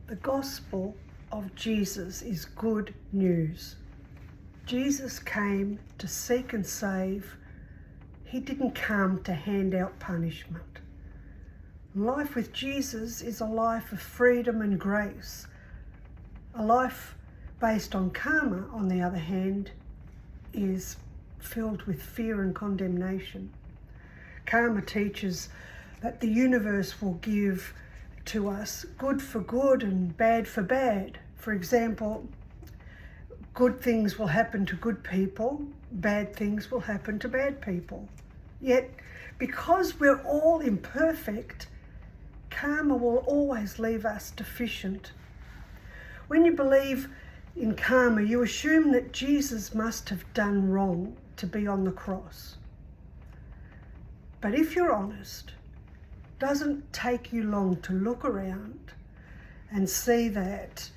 The gospel of Jesus is good news. Jesus came to seek and save. He didn't come to hand out punishment. Life with Jesus is a life of freedom and grace. A life based on karma, on the other hand, is filled with fear and condemnation. Karma teaches that the universe will give to us good for good and bad for bad. For example, good things will happen to good people, bad things will happen to bad people. Yet, because we're all imperfect, karma will always leave us deficient. When you believe in karma, you assume that Jesus must have done wrong to be on the cross. But if you're honest, it doesn't take you long to look around and see that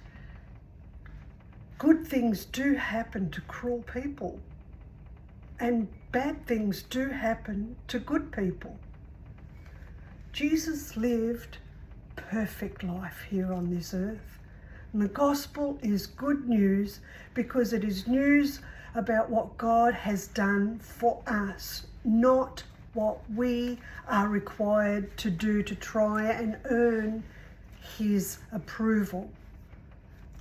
good things do happen to cruel people and bad things do happen to good people. Jesus lived perfect life here on this earth. And the gospel is good news because it is news about what God has done for us, not what we are required to do to try and earn his approval.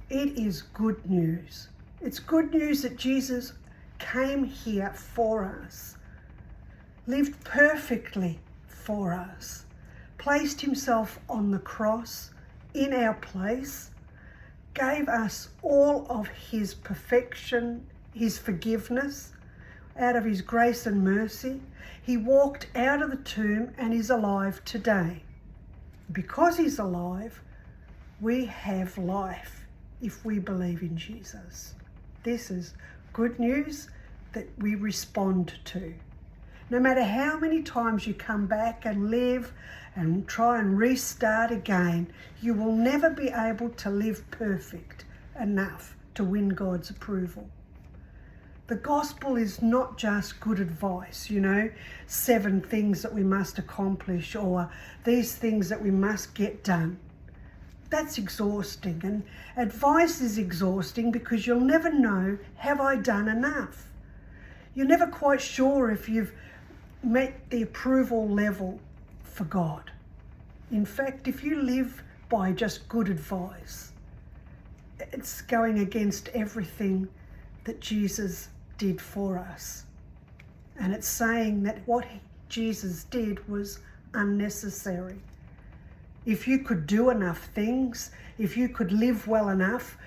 It is good news. It's good news that Jesus came here for us, lived perfectly for us, placed himself on the cross in our place, gave us all of his perfection, his forgiveness, out of his grace and mercy. He walked out of the tomb and is alive today. Because he's alive, we have life if we believe in Jesus. This is good news that we respond to. No matter how many times you come back and live and try and restart again, you will never be able to live perfect enough to win God's approval. The gospel is not just good advice, 7 things that we must accomplish or these things that we must get done. That's exhausting, and advice is exhausting because you'll never know, have I done enough? You're never quite sure if you've met the approval level for God. In fact, if you live by just good advice, it's going against everything that Jesus did for us. And it's saying that what Jesus did was unnecessary. If you could do enough things, if you could live well enough,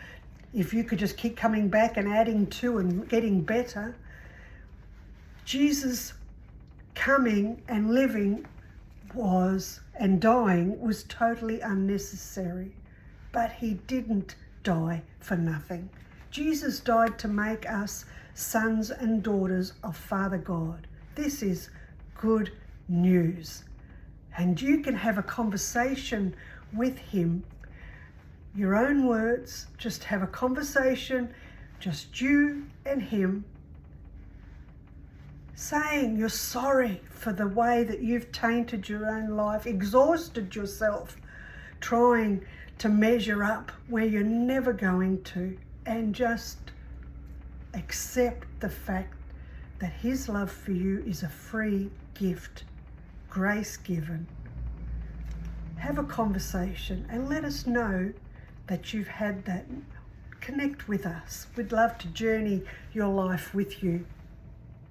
if you could just keep coming back and adding to and getting better, Jesus coming and living and dying was totally unnecessary. But he didn't die for nothing. Jesus died to make us sons and daughters of Father God. This is good news. And you can have a conversation with him, your own words, just have a conversation, just you and him, saying you're sorry for the way that you've tainted your own life, exhausted yourself trying to measure up where you're never going to, and just accept the fact that his love for you is a free gift, grace given. Have a conversation and let us know that you've had that. Connect with us. We'd love to journey your life with you.